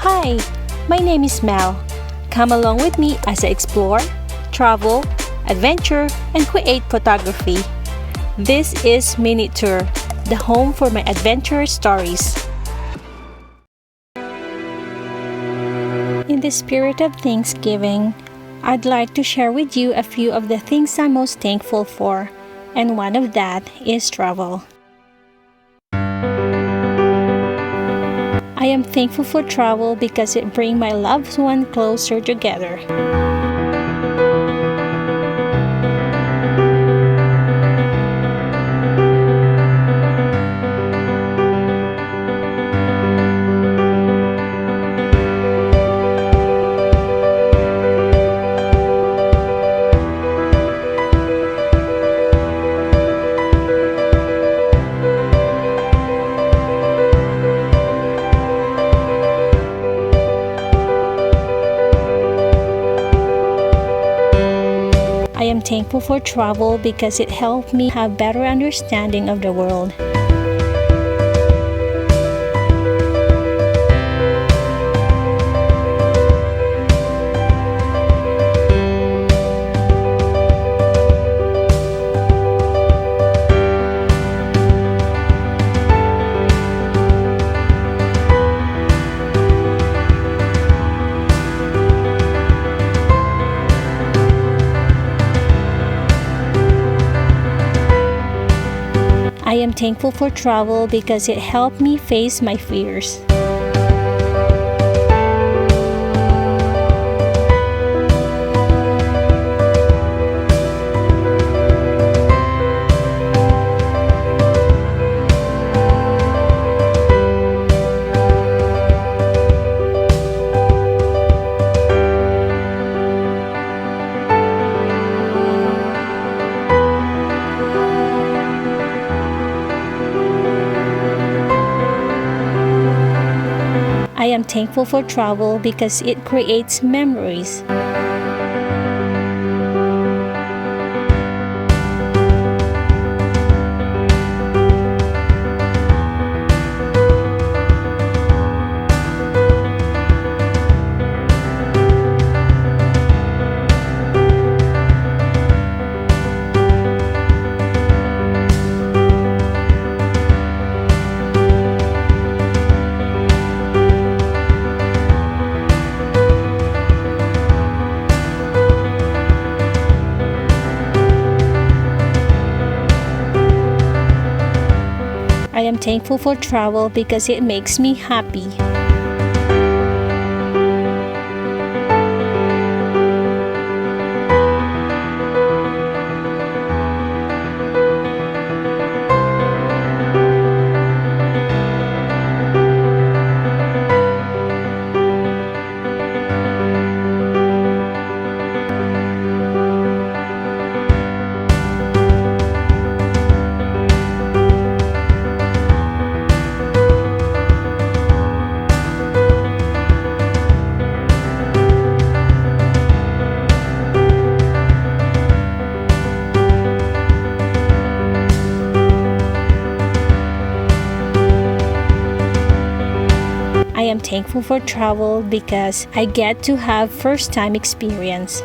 Hi, my name is Mel. Come along with me as I explore, travel, adventure, and create photography. This is MinuteTour, the home for my adventure stories. In the spirit of Thanksgiving, I'd like to share with you a few of the things I'm most thankful for, and one of that is travel. I am thankful for travel because it brings my loved one closer together. I am thankful for travel because it helped me have better understanding of the world. I am thankful for travel because it helped me face my fears. I am thankful for travel because it creates memories. I am thankful for travel because it makes me happy. I am thankful for travel because I get to have first-time experience.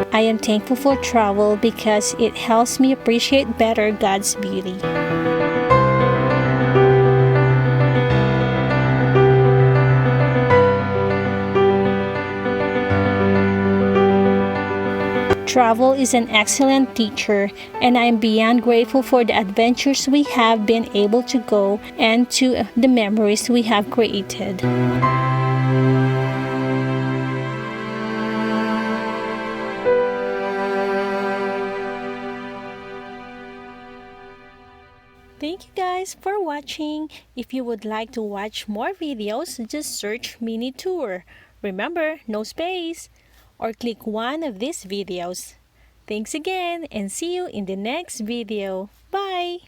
I am thankful for travel because it helps me appreciate better God's beauty. Travel is an excellent teacher, and I am beyond grateful for the adventures we have been able to go and to the memories we have created. Thank you guys for watching. If you would like to watch more videos, just search MinuteTour. Remember, no space. Or click one of these videos. Thanks again and see you in the next video. Bye!